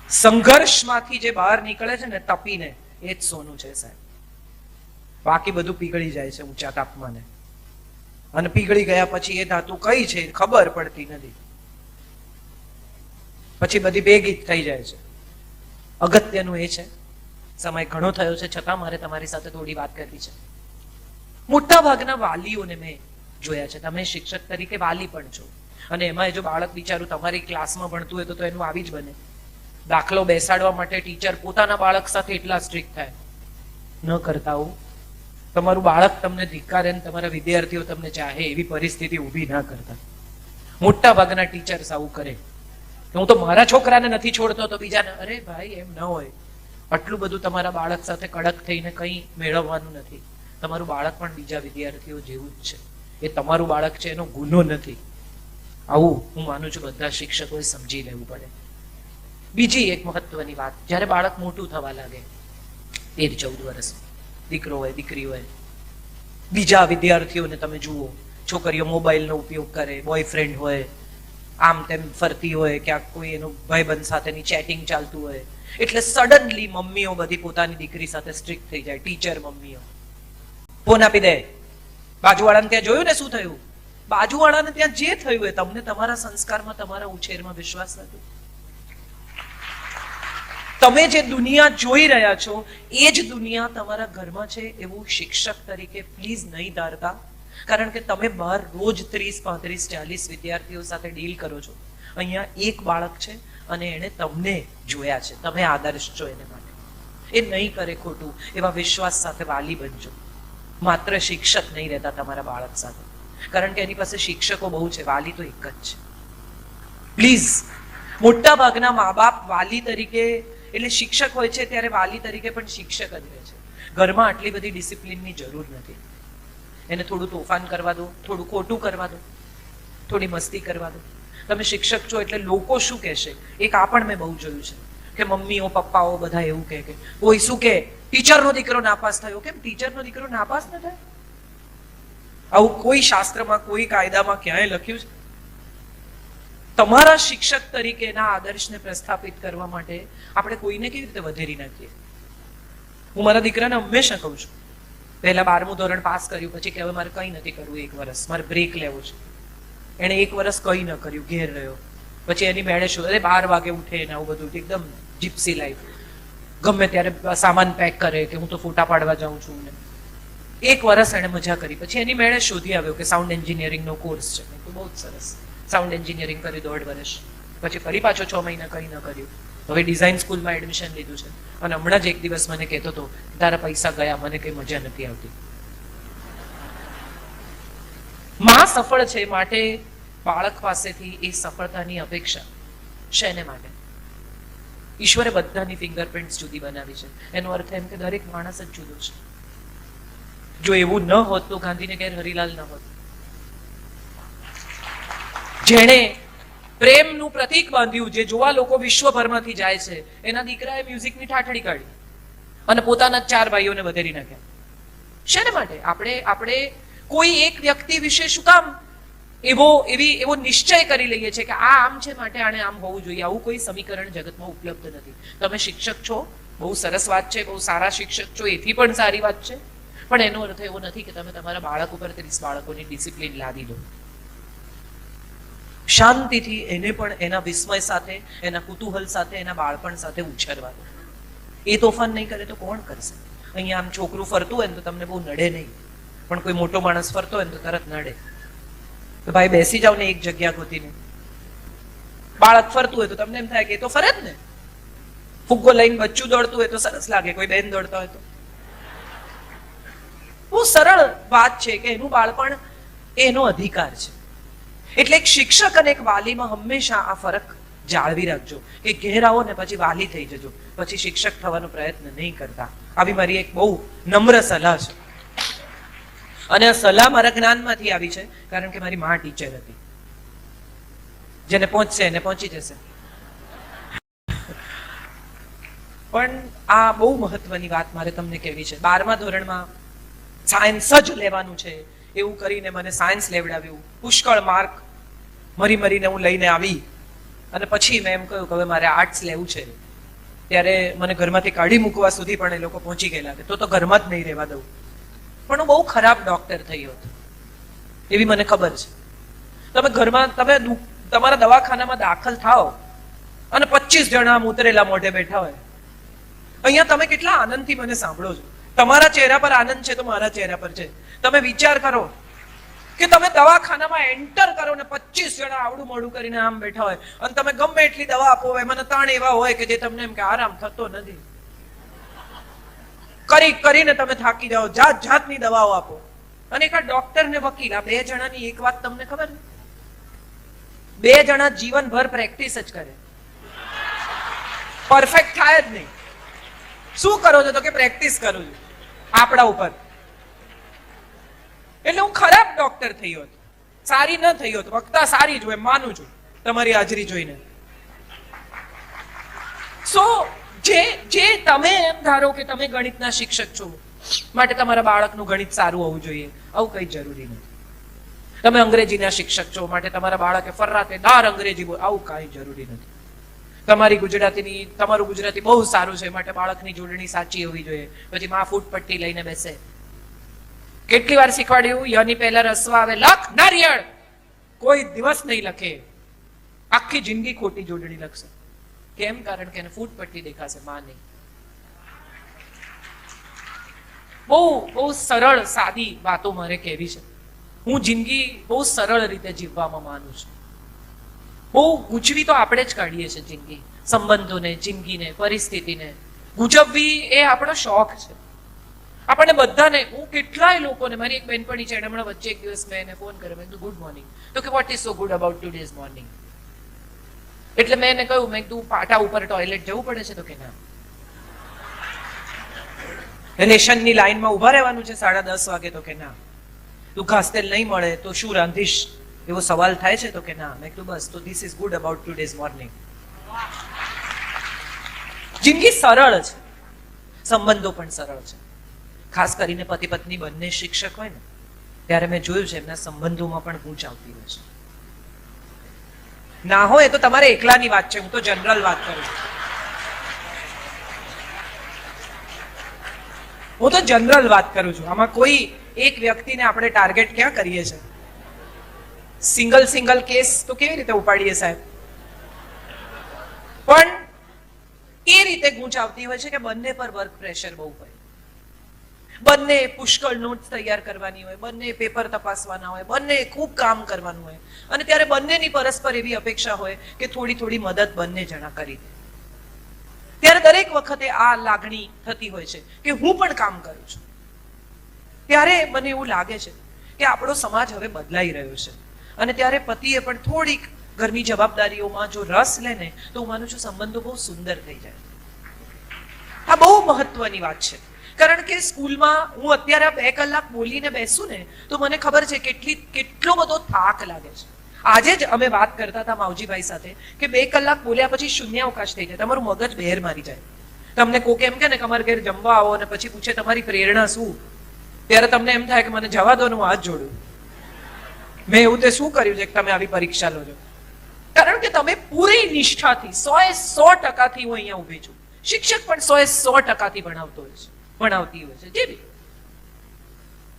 સંઘર્ષમાંથી જે બહાર નીકળે છે ને તપીને, એ જ સોનું છે સાહેબ. બાકી બધું પીગળી જાય છે ઊંચા તાપમાને, અને પીગળી ગયા પછી એ ધાતુ કઈ છે ખબર પડતી નથી, પછી બધી ભેગી થઈ જાય છે. અગત્યનું એ છે, સમય ઘણો થયો છે છતાં મારે તમારી સાથે થોડી વાત કરવી છે. મોટા ભાગના વાલીઓને મેં જોયા છે, તમે શિક્ષક તરીકે વાલી પણ છો, અને એમાં જો બાળક બિચારું તમારી ક્લાસમાં ભણતું હોય તો એનું આવી જ બને. દાખલો બેસાડવા માટે ટીચર પોતાના બાળક સાથે એટલા સ્ટ્રિક્ટ થાય, ન કરતા હો. તમારું બાળક તમને ધિક્કારે, તમારા વિદ્યાર્થીઓ તમને ચાહે એવી પરિસ્થિતિ ઊભી ના કરતા. મોટા ભાગના ટીચર્સ આવું કરે. હું તો મારા છોકરાને નથી છોડતો તો બીજાને, અરે ભાઈ એમ ન હોય. આટલું બધું તમારા બાળક સાથે કડક થઈને કંઈ મેળવવાનું નથી. તમારું બાળક પણ બીજા વિદ્યાર્થીઓ જેવું જ છે, એ તમારું બાળક છે, એનો ગુનો નથી. આવું હું માનું છું બધા શિક્ષકોએ સમજી લેવું પડે. બીજી એક મહત્વની વાત, જ્યારે બાળક મોટું થવા લાગે 13-14 વર્ષ, દીકરો હોય દીકરી હોય, બીજા વિદ્યાર્થીઓને તમે જુઓ, છોકરીઓ મોબાઈલનો ઉપયોગ કરે, બોયફ્રેન્ડ હોય, આમ તેમ ફરતી હોય, ક્યાંક કોઈ એનું ભાઈબંધ સાથેની ચેટિંગ ચાલતું હોય, એટલે સડનલી મમ્મીઓ બધી પોતાની દીકરી સાથે સ્ટ્રિક્ટ થઈ જાય. ટીચર મમ્મીઓ ફોન આપી દે. બાજુવાળાને ત્યાં જોયું ને શું થયું? બાજુવાળાને ત્યાં જે થયું હોય, તમને તમારા સંસ્કારમાં, તમારા ઉછેરમાં વિશ્વાસ નથી. તમે જે દુનિયા જોઈ રહ્યા છો એ જ દુનિયા તમારા ઘરમાં છે એવું શિક્ષક તરીકે પ્લીઝ નહીં ધારતા. કારણ કે તમે બહાર રોજ 30, 35, 40 વિદ્યાર્થીઓ સાથે ડીલ કરો છો. અહીંયા એક બાળક છે અને એણે તમને જોયા છે, તમે આદર્શ છો એને માટે. એ નહીં કરે ખોટું, એવા વિશ્વાસ સાથે વાલી બનજો. માત્ર શિક્ષક નહીં રહેતા તમારા બાળક સાથે, કારણ કે એની પાસે શિક્ષકો બહુ છે, વાલી તો એક જ છે. પ્લીઝ, મોટા ભાગના મા બાપ વાલી તરીકે, એટલે શિક્ષક હોય છે ત્યારે વાલી તરીકે પણ શિક્ષક જ રહે છે. ઘરમાં આટલી બધી ડિસિપ્લિનની જરૂર નથી. એને થોડું તોફાન કરવા દો, થોડું ખોટું કરવા દો, થોડી મસ્તી કરવા દો. તમે શિક્ષક છો એટલે લોકો શું કહેશે, એક આ પણ મેં બહુ જોયું છે કે મમ્મીઓ પપ્પાઓ બધા એવું કહે કે કોઈ શું કહે, ટીચરનો દીકરો નાપાસ થયો. કેમ ટીચરનો દીકરો નાપાસ ન થાય? આવું કોઈ શાસ્ત્રમાં, કોઈ કાયદામાં ક્યાંય લખ્યું છે? તમારા શિક્ષક તરીકેના આદર્શને પ્રસ્થાપિત કરવા માટે આપણે કોઈને કેવી રીતે વધેરી નાખીએ? હું મારા દીકરાને હંમેશા કહું છું, પહેલા 12મું ધોરણ પાસ કર્યું, પછી કે હવે મારે કંઈ નથી કરવું, 1 વર્ષ મારે બ્રેક લેવો છે. એણે 1 વર્ષ કંઈ ન કર્યું, ઘેર રહ્યો. પછી એની મેળે શું, અરે 12 વાગે ઉઠે ને આવું બધું, એકદમ જીપ્સી લાઈફ. ગમે ત્યારે સામાન પેક કરે કે હું તો ફોટા પાડવા જાઉં છું ને. 1 વર્ષ એણે મજા કરી. પછી એની મેળે શોધી આવ્યો કે સાઉન્ડ એન્જિનિયરિંગનો કોર્સ છે. તો બહુ જ સરસ, સાઉન્ડ એન્જિનિયરિંગ કર્યું 1.5 વર્ષ. પછી ફરી પાછો 6 મહિના કંઈ ન કર્યું. હવે ડિઝાઇન સ્કૂલમાં એડમિશન લીધું છે, અને હમણાં જ એક દિવસ મને કહેતો હતો, તારા પૈસા ગયા, મને કઈ મજા નથી આવતી. માં સફળ છે માટે બાળક પાસેથી એ સફળતાની અપેક્ષા શેને માટે? ઈશ્વરે બધાની ફિંગરપ્રિન્ટ્સ જુદી બનાવી છે. એનો અર્થ એમ કે દરેક માણસ જ જુદો છે. જો એવું ન હોત તો ગાંધીને ઘેર હરિલાલ ન હોત. જેણે પ્રેમનું પ્રતીક બાંધ્યું, જે જોવા લોકો વિશ્વભરમાંથી જાય છે, એના દીકરાએ મ્યુઝિકની ઠાઠડી કાઢી અને પોતાના 4 ભાઈઓને વધેરી નાખ્યા. શેને માટે? આપણે કોઈ એક વ્યક્તિ વિશે શું કામ એવો નિશ્ચય કરી લઈએ છીએ કે આ આમ છે માટે આને આમ હોવું જોઈએ? આવું કોઈ સમીકરણ જગતમાં ઉપલબ્ધ નથી. તમે શિક્ષક છો, બહુ સરસ વાત છે, બહુ સારા શિક્ષક છો, એથી પણ સારી વાત છે, પણ એનો અર્થ એવો નથી કે તમે તમારા બાળક ઉપર 30 બાળકોની ડિસિપ્લિન લાદી દો. શાંતિથી એને પણ એના વિસ્મય સાથે, એના કુતૂહલ સાથે, એના બાળપણ સાથે ઉછેરવા દો. એ તોફાન નહીં કરે તો કોણ કરશે? અહીંયા આમ છોકરું ફરતું હોય ને તો તમને બહુ નડે નહીં, પણ કોઈ મોટો માણસ ફરતો હોય ને તો તરત નડે. તો ભાઈ બેસી જાવ ને એક જગ્યા ગોતીને. બાળક ફરતું હોય તો તમને એમ થાય કે એ તો ફરે જ ને. ફુગ્ગો લઈને બચ્ચું દોડતું હોય તો સરસ લાગે, કોઈ બેન દોડતા હોય તો. બહુ સરળ વાત છે કે એનું બાળપણ એનો અધિકાર છે. એટલે એક શિક્ષક અને એક વાલીમાં હંમેશા આ ફરક જાળવી રાખજો કે ઘેર આવો ને પછી વાલી થઈ જજો, પછી શિક્ષક થવાનો પ્રયત્ન નહીં કરતા. આવી મારી એક બહુ નમ્ર સલાહ છે, અને આ સલાહ મારા જ્ઞાનમાંથી આવી છે, કારણ કે મારી માં ટીચર હતી. જેને પહોંચશે એને પહોંચી જશે. પણ આ બહુ મહત્વની વાત મારે તમને કહેવી છે. 12મા ધોરણમાં સાયન્સ જ લેવાનું છે એવું કરીને મને સાયન્સ લેવડાવ્યું. પુષ્કળ માર્ક મરીને હું લઈને આવી, અને પછી મેં એમ કહ્યું કે હવે મારે આર્ટ્સ લેવું છે. ત્યારે મને ઘરમાંથી કાઢી મૂકવા સુધી પણ એ લોકો પહોંચી ગયેલા કે તો ઘરમાં જ નહીં રહેવા દઉં. પણ હું બહુ ખરાબ ડોક્ટર થયો હતો એવી મને ખબર છે. તમે ઘરમાં તમે તમારા દવાખાનામાં દાખલ થાઓ અને 25 જણા આમ ઉતરેલા મોઢે બેઠા હોય. અહીંયા તમે કેટલા આનંદથી મને સાંભળો છો. તમારા ચહેરા પર આનંદ છે તો મારા ચહેરા પર છે. તમે વિચાર કરો કે તમે દવાખાનામાં એન્ટર કરો ને 25 જણા આવડું મોડું કરીને આમ બેઠા હોય અને તમે ગમે એટલી દવા આપો, એમાં 3 એવા હોય કે જે તમને એમ કે આરામ થતો નથી. કરીને તમે થાકી જાઓ, જાત જાતની દવાઓ આપો. અને એક ડોક્ટર ને વકીલ, આ 2 જણાની એક વાત તમને ખબર છે? 2 જણા જીવનભર પ્રેક્ટિસ જ કરે, પરફેક્ટ થાય જ નહીં. શું કરો છો? તો કે પ્રેક્ટિસ કરું છું આપણા ઉપર. એટલે હું ખરાબ ડોક્ટર થયો હતો, સારી ન થયો હતો. વક્તા સારી જ હોય માનું છું તમારી હાજરી જોઈને. જે તમે એમ ધારો કે તમે ગણિતના શિક્ષક છો માટે તમારા બાળકનું ગણિત સારું હોવું જોઈએ, આવું કઈ જરૂરી નથી. તમે અંગ્રેજીના શિક્ષક છો માટે તમારા બાળકે ફર્રાતેદાર અંગ્રેજી બોલે, આવું કઈ જરૂરી નથી. તમારું ગુજરાતી બહુ સારું છે માટે બાળકની જોડણી સાચી હોવી જોઈએ. પછી માં ફૂટપટ્ટી લઈને બેસે. કેટલી વાર શીખવાડ્યું? યની પહેલા રસવા આવે, લખ નારિયેળ. કોઈ દિવસ નહીં લખે, આખી જિંદગી ખોટી જોડણી લખશે. કેમ? કારણ કે એને ફૂટપટ્ટી દેખાશે, માં નહીં. બહુ સરળ સાદી વાતો મારે કહેવી છે. હું જિંદગી બહુ સરળ રીતે જીવવામાં માનું છું. બહુ ગૂંચવી તો આપણે જ કાઢીએ છીએ જિંદગી, સંબંધોને, જિંદગીને, પરિસ્થિતિને. ગૂંચવવી એ આપણો શોખ છે. આપણને બધાને, હું કેટલાય લોકોને, મારી એક બેનપણી છે, હમણાં વચ્ચે એક દિવસ મેં એને ફોન કર્યો, મેં કીધું ગુડ મોર્નિંગ. તો કે what is so good about today's morning? એટલે મેં એને કહ્યું, મેં કીધું પાટા ઉપર ટોયલેટ જવું પડે છે? તો કે ના. રેશનની લાઈનમાં ઉભા રહેવાનું છે 10:30 વાગે? તો કે ના. તું ઘાસ તેલ નહીં મળે તો શું રાંધીશ એવો સવાલ થાય છે? તો કે ના. મેં કીધું બસ, તો this is good about today's morning. જિંદગી સરળ છે, સંબંધો પણ સરળ છે. ખાસ કરીને પતિ પત્ની બંને શિક્ષક હોય ને ત્યારે મેં જોયું છે એમના સંબંધોમાં પણ ગૂંચ આવતી હોય છે. ના હોય તો તમારે એકલાની વાત છે, હું તો જનરલ વાત કરું છું. હું તો જનરલ વાત કરું છું. આમાં કોઈ એક વ્યક્તિને આપણે ટાર્ગેટ ક્યાં કરીએ છીએ? સિંગલ કેસ તો કેવી રીતે ઉપાડીએ સાહેબ? પણ એ રીતે ગૂંચ આવતી હોય છે કે બંને પર વર્ક પ્રેશર બહુ હોય. બંને પુષ્કળ નોટ્સ તૈયાર કરવાની હોય, બંને પેપર તપાસવાના હોય, બંને ખૂબ કામ કરવાનું હોય. અને ત્યારે બંનેની પરસ્પર એવી અપેક્ષા હોય કે થોડી થોડી મદદ બંને જણા કરી દે. ત્યારે દરેક વખતે આ લાગણી થતી હોય છે કે હું પણ કામ કરું છું. ત્યારે મને એવું લાગે છે કે આપણો સમાજ હવે બદલાઈ રહ્યો છે. અને ત્યારે પતિએ પણ થોડીક ઘરની જવાબદારીઓમાં જો રસ લે ને તો હું માનું છું સંબંધો બહુ સુંદર થઈ જાય. આ બહુ મહત્વની વાત છે. કારણ કે સ્કૂલમાં હું અત્યારે 2 કલાક બોલીને બેસું ને તો મને ખબર છે કેટલો બધો થાક લાગે છે. આજે જ અમે વાત કરતા હતા માવજીભાઈ સાથે કે 2 કલાક બોલ્યા પછી શૂન્યાવકાશ થઈ જાય, તમારું મગજ બહેર મારી જાય. તમને કોક એમ કે ને કે અમારા ઘેર જમવા આવો અને પછી પૂછે તમારી પ્રેરણા શું, ત્યારે તમને એમ થાય કે મને જવા દો ને હું હાથ જોડું. મેં એવું તે શું કર્યું છે કે તમે આવી પરીક્ષા લો છો? કારણ કે તમે પૂરી નિષ્ઠાથી 100% હું અહીંયા ઊભી છું. શિક્ષક પણ 100% ભણાવતી હોય છે જે બી.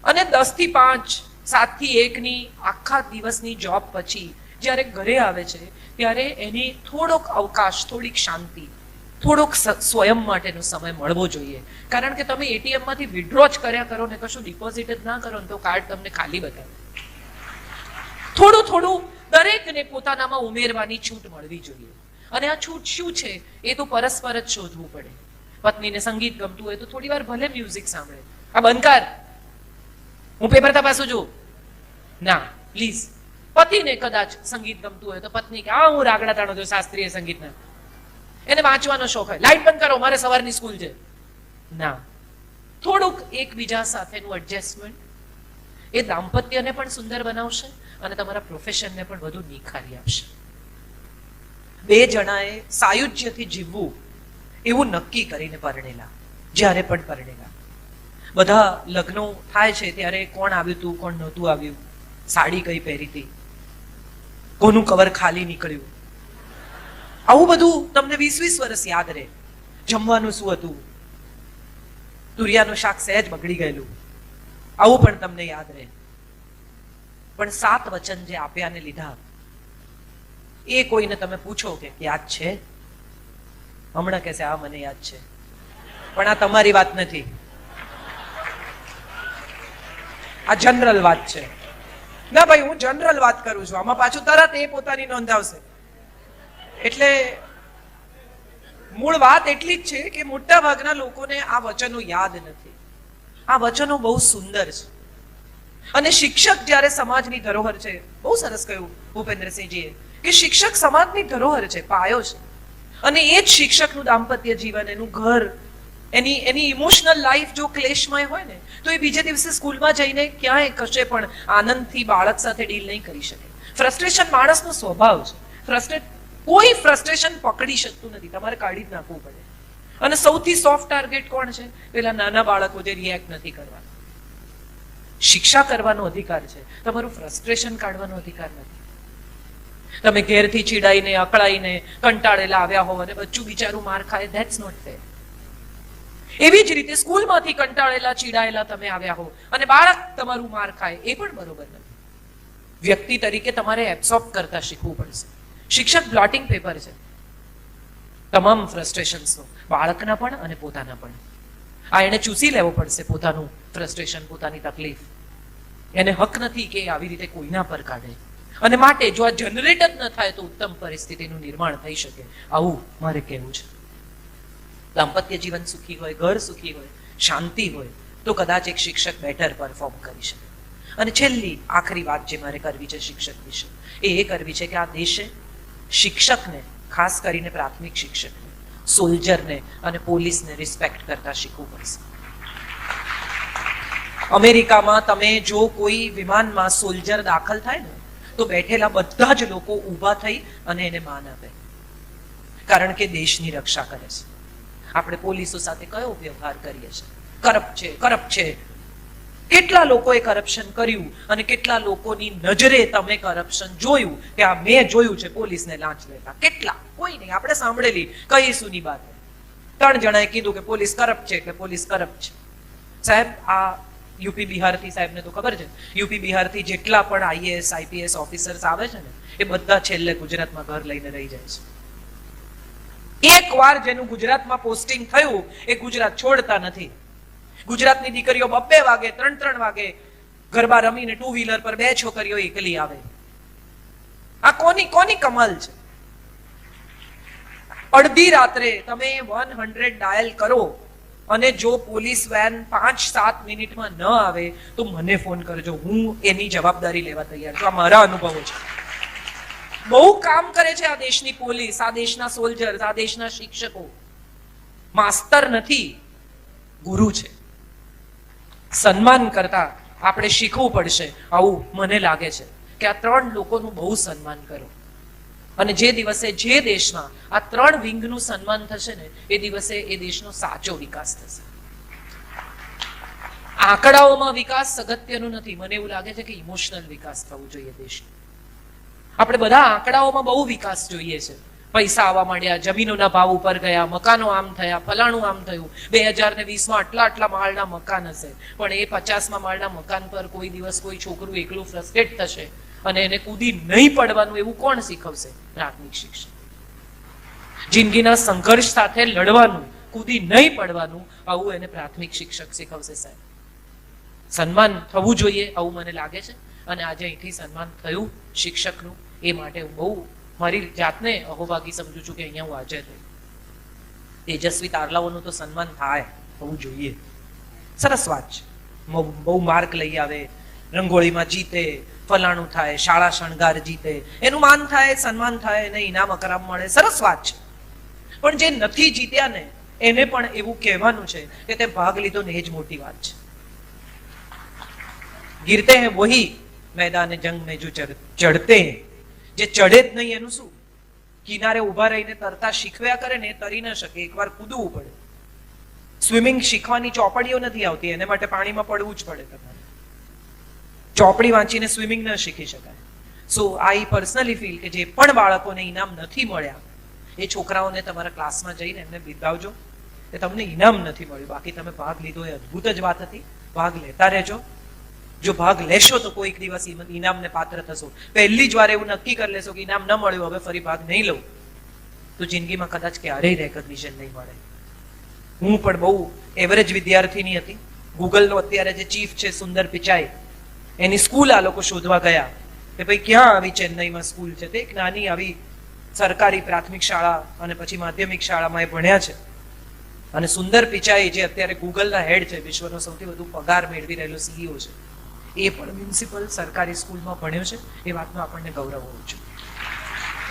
અને 10 થી 5, 7 થી 1 ની આખા દિવસની જોબ પછી જ્યારે ઘરે આવે છે ત્યારે એને થોડોક અવકાશ, થોડીક શાંતિ, થોડોક સ્વયં માટેનો સમય મળવો જોઈએ. કારણ કે તમે એટીએમ માંથી વિડ્રો જ કર્યા કરો ને કશું ડિપોઝિટ જ ના કરો ને તો કાર્ડ તમને ખાલી બતાવે. થોડું દરેકને પોતાનામાં ઉમેરવાની છૂટ મળવી જોઈએ. અને આ છૂટ શું છે એ તો પરસ્પર જ શોધવું પડે. પત્નીને સંગીત ગમતું હોય તો થોડી વાર ભલે મ્યુઝિક સાંભળે. આ બંધ કર, હું પેપર તપાસું છું. ના, પ્લીઝ. પતિને કદાચ સંગીત ગમતું હોય તો પત્ની કે હું રાગડા તાણો છું શાસ્ત્રીય સંગીતના. એને વાંચવાનો શોખ હોય, લાઈટ બંધ કરો મારે સવારની સ્કૂલ છે. ના, થોડુંક એકબીજા સાથેનું એડજસ્ટમેન્ટ એ દાંપત્યને પણ સુંદર બનાવશે અને તમારા પ્રોફેશનને પણ વધુ નિખારી આપશે. 2 જણાએ સાયુજ્યથી જીવવું એવું નક્કી કરીને પરણેલા, જ્યારે પણ પરણેલા. બધા લગ્નો થાય છે ત્યારે કોણ આવ્યું હતું, કોણ નહોતું આવ્યું, સાડી કઈ પહેરી હતી, કોનું કવર ખાલી નીકળ્યું, આવું બધું તમને 20-20 વર્ષ યાદ રહે. જમવાનું શું હતું, તુરિયાનું શાક સહેજ બગડી ગયેલું, આવું પણ તમને યાદ રહે. પણ 7 વચન જે આપ્યા ને લીધા, એ કોઈને તમે પૂછો કે યાદ છે, હમણાં કહેશે આ મને યાદ છે, પણ આ તમારી વાત નથી, આ જનરલ વાત છે. ના ભાઈ, હું જનરલ વાત કરું છું. આમાં પાછું તરત એ પોતાની નોંધાવશે. એટલે મૂળ વાત એટલી જ છે કે મોટા ભાગના લોકોને આ વચનો યાદ નથી. આ વચનો બહુ સુંદર છે. અને શિક્ષક જ્યારે સમાજની ધરોહર છે, બહુ સરસ કહ્યું ભૂપેન્દ્રસિંહજીએ કે શિક્ષક સમાજની ધરોહર છે, પાયો છે. અને એ જ શિક્ષકનું દાંપત્ય જીવન, એનું ઘર, એની ઇમોશનલ લાઈફ જો ક્લેશમય હોય ને, તો એ બીજે દિવસે સ્કૂલમાં જઈને ક્યાંય કશે પણ આનંદથી બાળક સાથે ડીલ નહીં કરી શકે. ફ્રસ્ટ્રેશન માણસનો સ્વભાવ છે. કોઈ ફ્રસ્ટ્રેશન પકડી શકતું નથી, તમારે કાઢી જ નાખવું પડે. અને સૌથી સોફ્ટ ટાર્ગેટ કોણ છે? પેલા નાના બાળકો જે રિએક્ટ નથી કરવાના. શિક્ષા કરવાનો અધિકાર છે, તમારું ફ્રસ્ટ્રેશન કાઢવાનો અધિકાર નથી. તમે ઘેરથી ચીડાઈને, અકળાઈને, કંટાળેલા આવ્યા હોવ અને બચ્ચું બિચારું માર ખાય, ધેટ્સ નોટ ફેર. એવી જ રીતે સ્કૂલમાંથી કંટાળેલા, ચીડાયેલા તમે આવ્યા હો અને બાળક તમારું માર ખાય, એ પણ બરોબર નથી. વ્યક્તિ તરીકે તમારે એબ્સોર્બ કરતા શીખવું પડશે. શિક્ષક બ્લોટિંગ પેપર છે તમામ ફ્રસ્ટ્રેશન્સનો, બાળકના પણ અને પોતાના પણ. આ એને ચૂસી લેવો પડશે, પોતાનું ફ્રસ્ટ્રેશન, પોતાની તકલીફ. એને હક નથી કે આવી રીતે કોઈના પર કાઢે. અને માટે જો આ જનરેટ જ ન થાય તો ઉત્તમ પરિસ્થિતિનું નિર્માણ થઈ શકે. આવું મારે કહેવું છે. દાંપત્ય જીવન સુખી હોય, ઘર સુખી હોય, શાંતિ હોય, તો કદાચ એક શિક્ષક બેટર પરફોર્મ કરી શકે. અને છેલ્લી આખરી વાત જે મારે કરવી છે શિક્ષક વિશે, એ કરવી છે કે આ દેશે શિક્ષકને, ખાસ કરીને પ્રાથમિક શિક્ષકને, સોલ્જરને અને પોલીસને રિસ્પેક્ટ કરતા શીખવું પડશે. અમેરિકામાં તમે જો કોઈ વિમાનમાં સોલ્જર દાખલ થાય ને, તો બેઠેલા બધા જ લોકો ઊભા થઈ અને એને માન આપે, કારણ કે દેશની રક્ષા કરે છે. આપણે પોલીસો સાથે કયો વ્યવહાર કરીએ છીએ? કરપ્ટ છે, કરપ્ટ છે. કેટલા લોકોએ કરપ્શન કર્યું અને કેટલા લોકોની નજરે તમે કરપ્શન જોયું કે આ મેં જોયું છે પોલીસને લાંચ લેતા? કેટલા? કોઈ નહીં. આપણે સાંભળેલી કઈ સુની વાત. 3 જણાએ કીધું કે પોલીસ કરપ્ટ છે એટલે પોલીસ કરપ્ટ છે. સાહેબ, આ યુપી બિહારથી, સાહેબને તો ખબર છે, યુપી બિહારથી જેટલા પણ આઈએએસ આઈપીએસ ઓફિસર્સ આવે છે ને, એ બધા છેલ્લે ગુજરાતમાં ઘર લઈને રહી જાય છે. એકવાર જેનું ગુજરાતમાં પોસ્ટિંગ થયું એ ગુજરાત છોડતા નથી. ગુજરાતની દીકરીઓ 2 વાગે 3 વાગે ગરબા રમીને 2 વ્હીલર પર 2 છોકરીઓ એકલી આવે. આ કોની કમાલ છે? અડધી રાત્રે તમે 100 ડાયલ કરો અને જો પોલીસ વેન 5-7 મિનિટમાં ન આવે તો મને ફોન કરજો, હું એની જવાબદારી લેવા તૈયાર છું. આ મારા અનુભવો છે. બહુ કામ કરે છે આ દેશની પોલીસ, આ દેશના સોલ્જર્સ, આ દેશના શિક્ષકો. માસ્તર નથી, ગુરુ છે. સન્માન કરતા આપણે શીખવું પડશે. આવું મને લાગે છે કે આ 3 લોકોનું બહુ સન્માન કરો. અને જે દિવસે જે દેશમાં આ 3 વિંગનું સન્માન થશે ને, એ દિવસે એ દેશનો સાચો વિકાસ થશે. આંકડાઓમાં વિકાસ અગત્યનું નથી. મને એવું લાગે છે કે ઇમોશનલ વિકાસ થવું જોઈએ દેશનો. આપણે બધા આંકડાઓમાં બહુ વિકાસ જોઈએ છે. પૈસા આવવા માંડ્યા, જમીનોના ભાવ ઉપર ગયા, મકાનો આમ થયા, ફલાણું આમ થયું. 2020માં આટલા માળના મકાન હશે, પણ એ 50મા માળના મકાન પર કોઈ દિવસ કોઈ છોકરું એકલું ફ્રસ્ટ્રેટ થશે અને એને કૂદી નહીં પડવાનું એવું કોણ શીખવશે? પ્રાથમિક શિક્ષક. જિંદગીના સંઘર્ષ સાથે લડવાનું, કૂદી નહીં પડવાનું, આવું એને પ્રાથમિક શિક્ષક શીખવશે. સાહેબ, સન્માન થવું જોઈએ આવું મને લાગે છે. અને આજે અહીંથી સન્માન થયું શિક્ષકનું, એ માટે હું બહુ મારી જાતને અહોભાગી સમજુ છું કે અહીંયા હું હાજર થઈ. તેજસ્વી તારલાઓનું તો સન્માન થાય, થવું જોઈએ. સરસ વાત છે. બહુ માર્ક લઈ આવે, રંગોળીમાં જીતે, ફલાણું થાય, શાળા શણગાર જીતે, એનું માન થાય, સન્માન થાય, એને ઇનામ અકરામ મળે, સરસ વાત છે. પણ જે નથી જીત્યા ને, એને પણ એવું કહેવાનું છે કે તે ભાગ લીધો ને, એ જ મોટી વાત છે. गिरते हैं वही मैदान जंग में जो चढ़ते हैं. જે ચડે જ નહીં એનું શું? કિનારે ઉભા રહીને તરતા શીખવ્યા કરે ને, તરી ન શકે, એકવાર કૂદવું પડે. સ્વિમિંગ શીખવાની ચોપડીઓ નથી આવતી, એને માટે પાણીમાં પડવું જ પડે. તમારે ચોપડી વાંચીને સ્વિમિંગ ન શીખી શકાય. સો આઈ પર્સનલી ફીલ કે જે પણ બાળકોને ઇનામ નથી મળ્યા, એ છોકરાઓને તમારા ક્લાસમાં જઈને એમને બિરદાવજો, કે તમને ઇનામ નથી મળ્યું, બાકી તમે ભાગ લીધો એ અદ્ભુત જ વાત હતી. ભાગ લેતા રહેજો. જો ભાગ લેશો તો કોઈક દિવસ ઇનામને પાત્ર થશો. પહેલી જ વાર એવું નક્કી કરી લેશો કે ઇનામ ન મળ્યું, હવે ફરી ભાગ નહીં લઉં, તો જિંદગીમાં કદાચ ક્યારેય રેકગ્નિશન નહીં મળે. હું પણ બહુ એવરેજ વિદ્યાર્થીની હતી. ગૂગલનો અત્યારે જે ચીફ છે સુંદર પિચાઈ, એની સ્કૂલ આ લોકો શોધવા ગયા કે ભાઈ ક્યાં આવી ચેન્નઈમાં સ્કૂલ છે. તે એક નાની આવી સરકારી પ્રાથમિક શાળા અને પછી માધ્યમિક શાળામાં એ ભણ્યા છે. અને સુંદર પિચાઈ જે અત્યારે ગૂગલના હેડ છે, વિશ્વનો સૌથી વધુ પગાર મેળવી રહેલો સીઈઓ છે, એ પણ મ્યુનિસિપલ સરકારી સ્કૂલમાં ભણ્યો છે. એ વાતનો આપણને ગૌરવ હોવું જોઈએ.